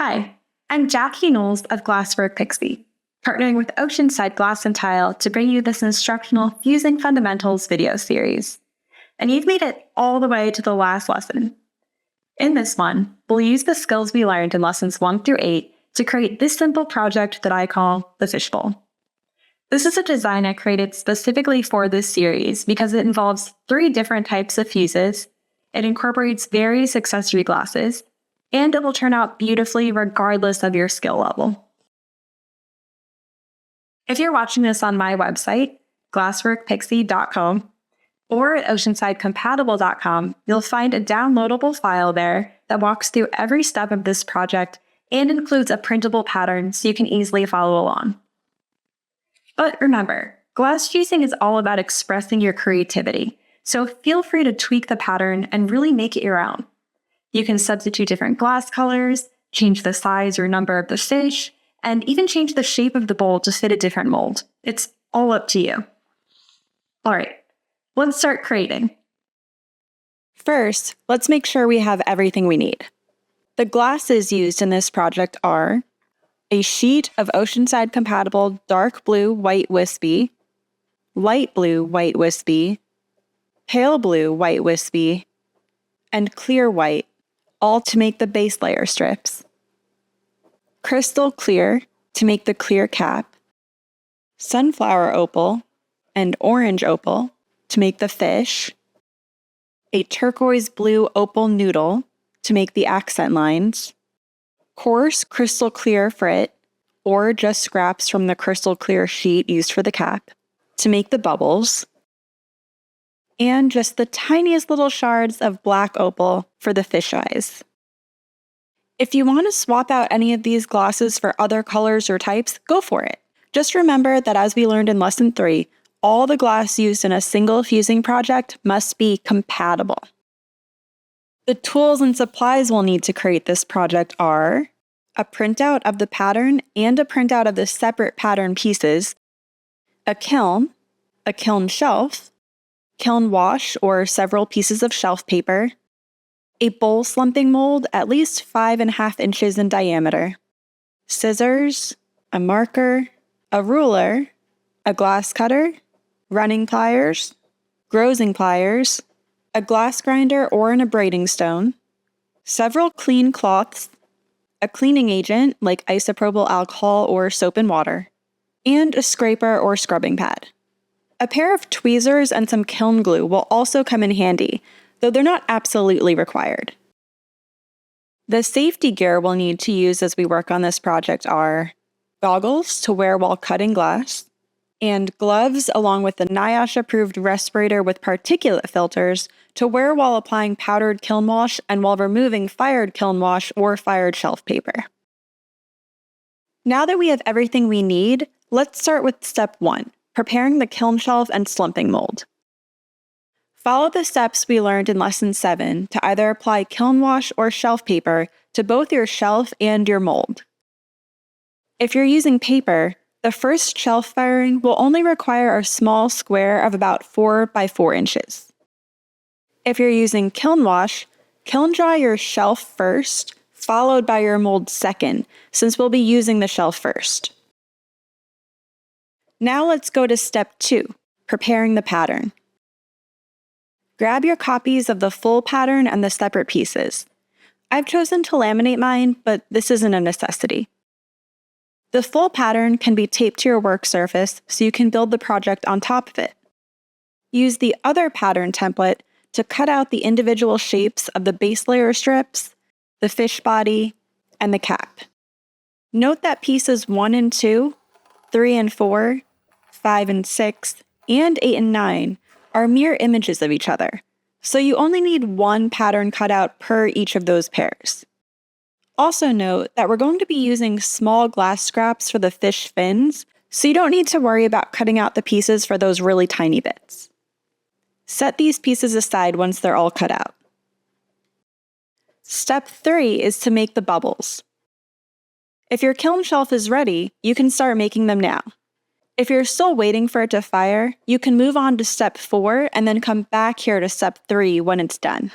Hi, I'm Jackie Knowles of Glasswork Pixie, partnering with Oceanside Glass and Tile to bring you this instructional Fusing Fundamentals video series. And you've made it all the way to the last lesson. In this one, we'll use the skills we learned in lessons 1 through 8 to create this simple project that I call the fishbowl. This is a design I created specifically for this series because it involves 3 different types of fuses, it incorporates various accessory glasses, and it will turn out beautifully regardless of your skill level. If you're watching this on my website, glassworkpixie.com, or at oceansidecompatible.com, you'll find a downloadable file there that walks through every step of this project and includes a printable pattern so you can easily follow along. But remember, glass fusing is all about expressing your creativity, so feel free to tweak the pattern and really make it your own. You can substitute different glass colors, change the size or number of the fish, and even change the shape of the bowl to fit a different mold. It's all up to you. All right, let's start creating. First, let's make sure we have everything we need. The glasses used in this project are a sheet of Oceanside Compatible dark blue white wispy, light blue white wispy, pale blue white wispy, and clear white, all to make the base layer strips. Crystal clear to make the clear cap, sunflower opal and orange opal to make the fish, a turquoise blue opal noodle to make the accent lines, coarse crystal clear frit, or just scraps from the crystal clear sheet used for the cap, to make the bubbles, and just the tiniest little shards of black opal for the fish eyes. If you want to swap out any of these glasses for other colors or types, go for it. Just remember that as we learned in Lesson 3, all the glass used in a single fusing project must be compatible. The tools and supplies we'll need to create this project are a printout of the pattern and a printout of the separate pattern pieces, a kiln shelf, kiln wash or several pieces of shelf paper, a bowl slumping mold at least 5.5 inches in diameter, scissors, a marker, a ruler, a glass cutter, running pliers, grozing pliers, a glass grinder or an abrading stone, several clean cloths, a cleaning agent like isopropyl alcohol or soap and water, and a scraper or scrubbing pad. A pair of tweezers and some kiln glue will also come in handy, though they're not absolutely required. The safety gear we'll need to use as we work on this project are goggles to wear while cutting glass, and gloves along with the NIOSH-approved respirator with particulate filters to wear while applying powdered kiln wash and while removing fired kiln wash or fired shelf paper. Now that we have everything we need, let's start with step 1, preparing the kiln shelf and slumping mold. Follow the steps we learned in Lesson 7 to either apply kiln wash or shelf paper to both your shelf and your mold. If you're using paper, the first shelf firing will only require a small square of about 4 by 4 inches. If you're using kiln wash, kiln dry your shelf first, followed by your mold second, since we'll be using the shelf first. Now let's go to step 2, preparing the pattern. Grab your copies of the full pattern and the separate pieces. I've chosen to laminate mine, but this isn't a necessity. The full pattern can be taped to your work surface so you can build the project on top of it. Use the other pattern template to cut out the individual shapes of the base layer strips, the fish body, and the cap. Note that pieces 1 and 2, 3 and 4, 5 and 6, and 8 and 9 are mirror images of each other, so you only need 1 pattern cutout per each of those pairs. Also note that we're going to be using small glass scraps for the fish fins, so you don't need to worry about cutting out the pieces for those really tiny bits. Set these pieces aside once they're all cut out. Step 3 is to make the bubbles. If your kiln shelf is ready, you can start making them now. If you're still waiting for it to fire, you can move on to step 4 and then come back here to step 3 when it's done.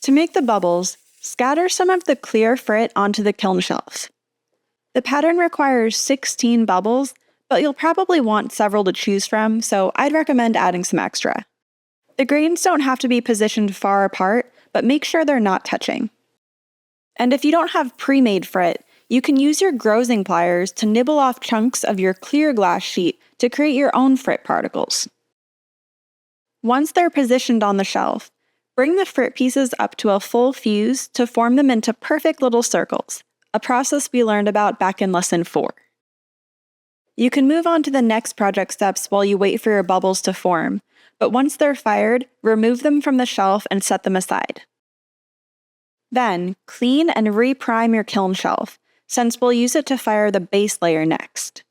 To make the bubbles, Scatter some of the clear frit onto the kiln shelf. The pattern requires 16 bubbles, but you'll probably want several to choose from, so I'd recommend adding some extra. The grains don't have to be positioned far apart, but make sure they're not touching. And if you don't have pre-made frit, you can use your grozing pliers to nibble off chunks of your clear glass sheet to create your own frit particles. Once they're positioned on the shelf, bring the frit pieces up to a full fuse to form them into perfect little circles, a process we learned about back in Lesson 4. You can move on to the next project steps while you wait for your bubbles to form, but once they're fired, remove them from the shelf and set them aside. Then, clean and re-prime your kiln shelf, since we'll use it to fire the base layer next.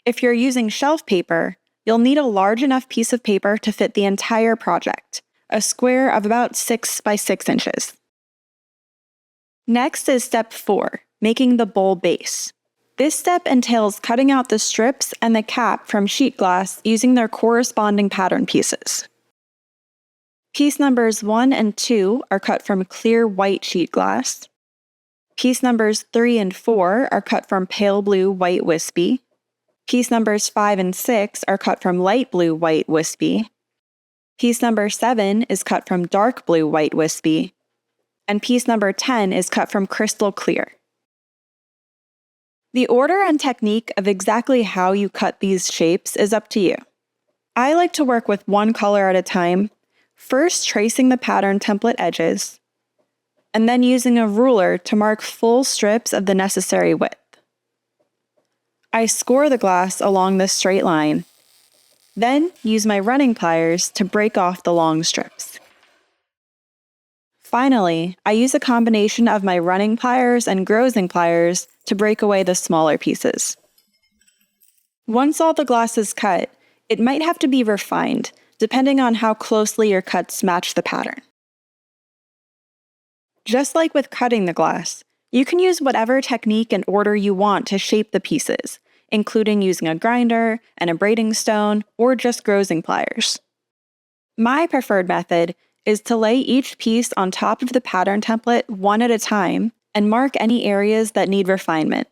If you're using shelf paper, you'll need a large enough piece of paper to fit the entire project, a square of about 6 by 6 inches. Next is step 4, making the bowl base. This step entails cutting out the strips and the cap from sheet glass using their corresponding pattern pieces. Piece numbers 1 and 2 are cut from clear white sheet glass. Piece numbers 3 and 4 are cut from pale blue white wispy. Piece numbers 5 and 6 are cut from light blue white wispy. Piece number 7 is cut from dark blue white wispy. And piece number 10 is cut from crystal clear. The order and technique of exactly how you cut these shapes is up to you. I like to work with one color at a time, first tracing the pattern template edges, and then using a ruler to mark full strips of the necessary width. I score the glass along this straight line, then use my running pliers to break off the long strips. Finally, I use a combination of my running pliers and grozing pliers to break away the smaller pieces. Once all the glass is cut, it might have to be refined, depending on how closely your cuts match the pattern. Just like with cutting the glass, you can use whatever technique and order you want to shape the pieces, including using a grinder, an abrading stone, or just grozing pliers. My preferred method is to lay each piece on top of the pattern template one at a time and mark any areas that need refinement.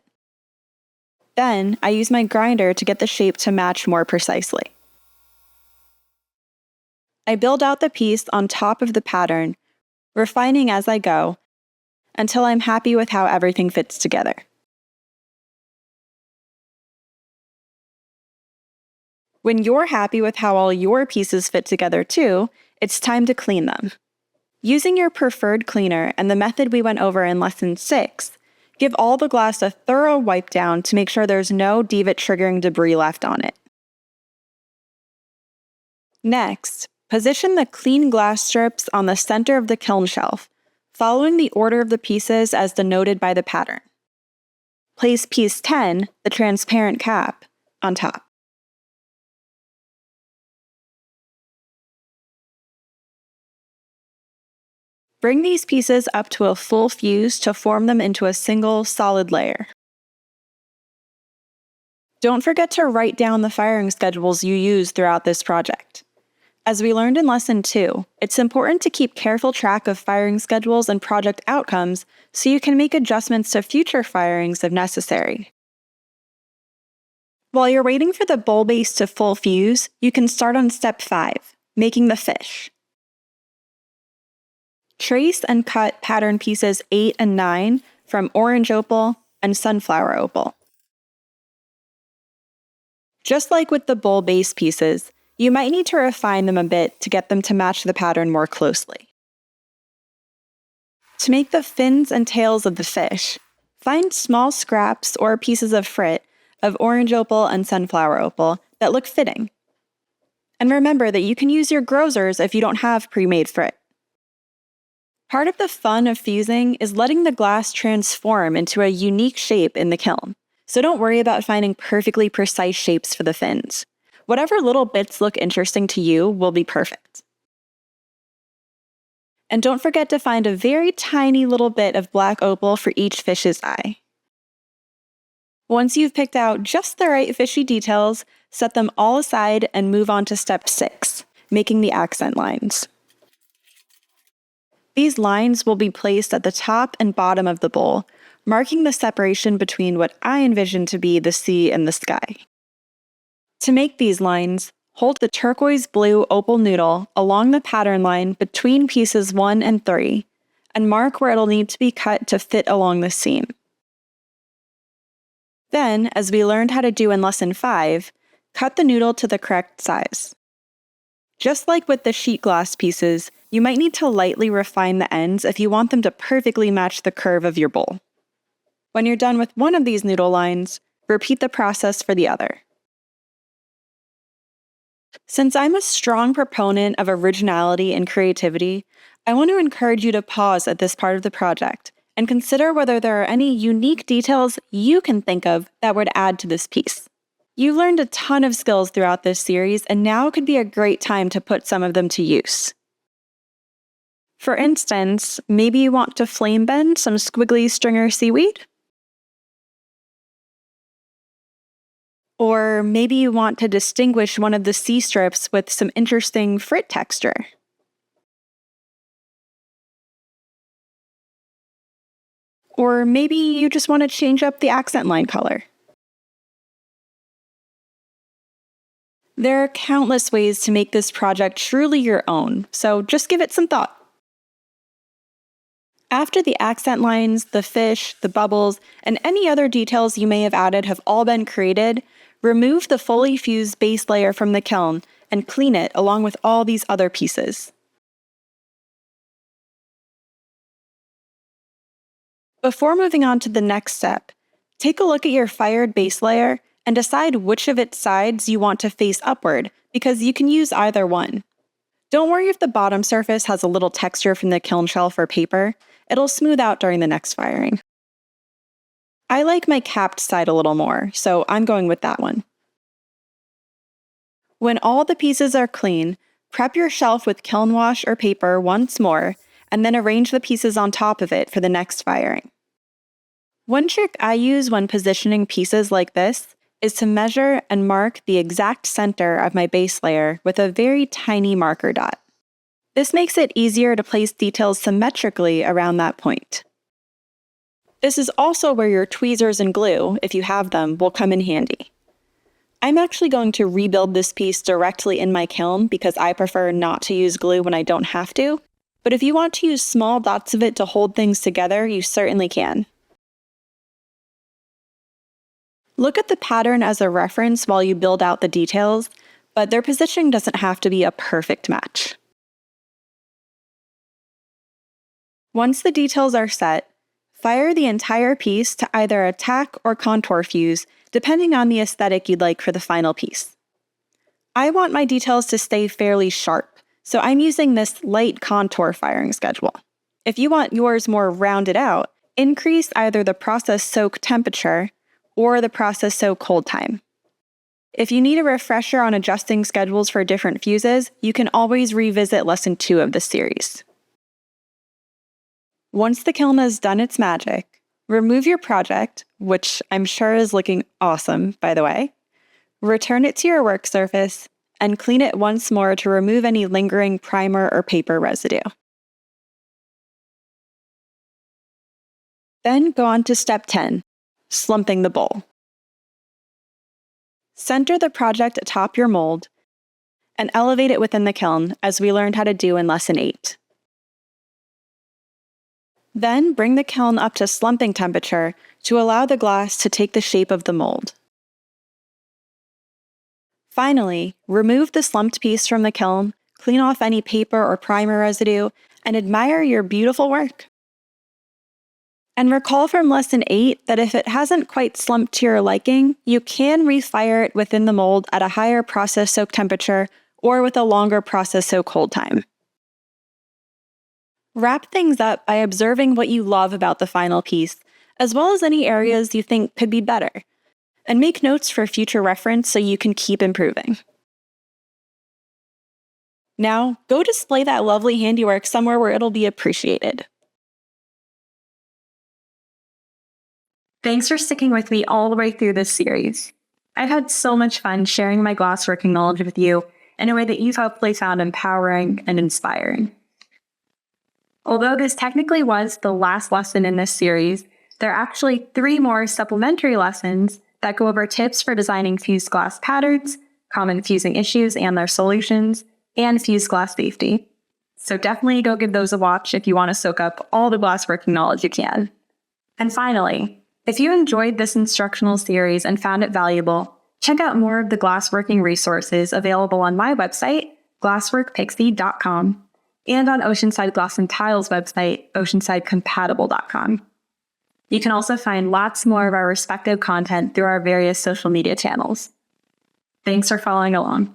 Then, I use my grinder to get the shape to match more precisely. I build out the piece on top of the pattern, refining as I go, until I'm happy with how everything fits together. When you're happy with how all your pieces fit together too, it's time to clean them. Using your preferred cleaner and the method we went over in Lesson 6, give all the glass a thorough wipe down to make sure there's no devitt-triggering debris left on it. Next, position the clean glass strips on the center of the kiln shelf, following the order of the pieces as denoted by the pattern. Place piece 10, the transparent cap, on top. Bring these pieces up to a full fuse to form them into a single, solid layer. Don't forget to write down the firing schedules you use throughout this project. As we learned in Lesson 2, it's important to keep careful track of firing schedules and project outcomes so you can make adjustments to future firings if necessary. While you're waiting for the bowl base to full fuse, you can start on step 5, making the fish. Trace and cut pattern pieces 8 and 9 from orange opal and sunflower opal. Just like with the bowl base pieces, you might need to refine them a bit to get them to match the pattern more closely. To make the fins and tails of the fish, find small scraps or pieces of frit of orange opal and sunflower opal that look fitting. And remember that you can use your grozers if you don't have pre-made frit. Part of the fun of fusing is letting the glass transform into a unique shape in the kiln, so don't worry about finding perfectly precise shapes for the fins. Whatever little bits look interesting to you will be perfect. And don't forget to find a very tiny little bit of black opal for each fish's eye. Once you've picked out just the right fishy details, set them all aside and move on to step 6, making the accent lines. These lines will be placed at the top and bottom of the bowl, marking the separation between what I envision to be the sea and the sky. To make these lines, hold the turquoise blue opal noodle along the pattern line between pieces 1 and 3, and mark where it'll need to be cut to fit along the seam. Then, as we learned how to do in Lesson 5, cut the noodle to the correct size. Just like with the sheet glass pieces, you might need to lightly refine the ends if you want them to perfectly match the curve of your bowl. When you're done with one of these noodle lines, repeat the process for the other. Since I'm a strong proponent of originality and creativity, I want to encourage you to pause at this part of the project and consider whether there are any unique details you can think of that would add to this piece. You've learned a ton of skills throughout this series, and now could be a great time to put some of them to use. For instance, maybe you want to flame bend some squiggly stringer seaweed? Or maybe you want to distinguish one of the sea strips with some interesting frit texture. Or maybe you just want to change up the accent line color. There are countless ways to make this project truly your own, so just give it some thought. After the accent lines, the fish, the bubbles, and any other details you may have added have all been created, remove the fully fused base layer from the kiln and clean it along with all these other pieces. Before moving on to the next step, take a look at your fired base layer and decide which of its sides you want to face upward, because you can use either one. Don't worry if the bottom surface has a little texture from the kiln shelf or paper. It'll smooth out during the next firing. I like my capped side a little more, so I'm going with that one. When all the pieces are clean, prep your shelf with kiln wash or paper once more, and then arrange the pieces on top of it for the next firing. One trick I use when positioning pieces like this is to measure and mark the exact center of my base layer with a very tiny marker dot. This makes it easier to place details symmetrically around that point. This is also where your tweezers and glue, if you have them, will come in handy. I'm actually going to rebuild this piece directly in my kiln because I prefer not to use glue when I don't have to, but if you want to use small dots of it to hold things together, you certainly can. Look at the pattern as a reference while you build out the details, but their positioning doesn't have to be a perfect match. Once the details are set, fire the entire piece to either a tack or contour fuse, depending on the aesthetic you'd like for the final piece. I want my details to stay fairly sharp, so I'm using this light contour firing schedule. If you want yours more rounded out, increase either the process soak temperature or the process soak hold time. If you need a refresher on adjusting schedules for different fuses, you can always revisit Lesson 2 of this series. Once the kiln has done its magic, remove your project, which I'm sure is looking awesome, by the way, return it to your work surface, and clean it once more to remove any lingering primer or paper residue. Then go on to step 10, slumping the bowl. Center the project atop your mold and elevate it within the kiln, as we learned how to do in Lesson 8. Then bring the kiln up to slumping temperature to allow the glass to take the shape of the mold. Finally, remove the slumped piece from the kiln, clean off any paper or primer residue, and admire your beautiful work. And recall from Lesson 8 that if it hasn't quite slumped to your liking, you can refire it within the mold at a higher process soak temperature or with a longer process soak hold time. Wrap things up by observing what you love about the final piece, as well as any areas you think could be better, and make notes for future reference so you can keep improving. Now, go display that lovely handiwork somewhere where it'll be appreciated. Thanks for sticking with me all the way through this series. I've had so much fun sharing my glassworking knowledge with you in a way that you've hopefully found empowering and inspiring. Although this technically was the last lesson in this series, there are actually 3 more supplementary lessons that go over tips for designing fused glass patterns, common fusing issues and their solutions, and fused glass safety. So definitely go give those a watch if you want to soak up all the glassworking knowledge you can. And finally, if you enjoyed this instructional series and found it valuable, check out more of the glassworking resources available on my website, glassworkpixie.com, and on Oceanside Glass and Tile's website, oceansidecompatible.com. You can also find lots more of our respective content through our various social media channels. Thanks for following along.